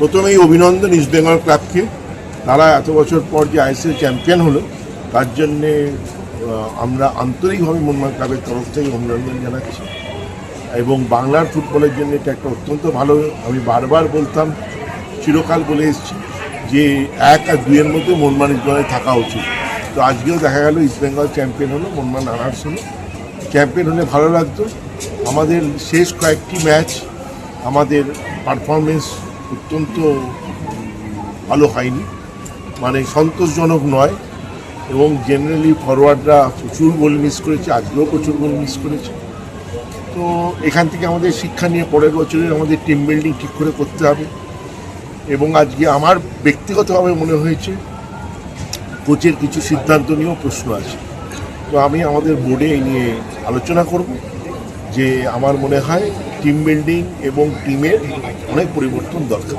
প্রথমেই অভিনন্দন ইস্ট বেঙ্গল ক্লাবকে। তারা এত বছর পর যে আইএসএল চ্যাম্পিয়ন হলো তার জন্যে আমরা আন্তরিকভাবে মোহনবাগান ক্লাবের তরফ থেকে অভিনন্দন জানাচ্ছি। এবং বাংলার ফুটবলের জন্য এটা একটা অত্যন্ত ভালো, আমি বারবার বলতাম, চিরকাল বলে এসেছি যে 1 আর 2-এর মধ্যে মোহনবাগান ইস্ট বেঙ্গলে থাকা উচিত। তো আজকেও দেখা গেল ইস্ট বেঙ্গল চ্যাম্পিয়ন হলো, মোহনবাগান আনার্স হলো। চ্যাম্পিয়ন হলে ভালো লাগতো। আমাদের শেষ কয়েকটি ম্যাচ আমাদের পারফরমেন্স অত্যন্ত ভালো হয়নি, মানে সন্তোষজনক নয়। এবং জেনারেলি ফরওয়ার্ডরা প্রচুর গোল মিস করেছে, আজকেও প্রচুর গোল মিস করেছে। তো এখান থেকে আমাদের শিক্ষা নিয়ে পরের বছরের আমাদের টিম বিল্ডিং ঠিক করে করতে হবে। এবং আজকে আমার ব্যক্তিগতভাবে মনে হয়েছে কোচের কিছু সিদ্ধান্ত নিয়েও প্রশ্ন আছে। তো আমি আমাদের বোর্ডে এই নিয়ে আলোচনা করব যে আমার মনে হয় টিম বিল্ডিং এবং টিমের অনেক পরিবর্তন দরকার।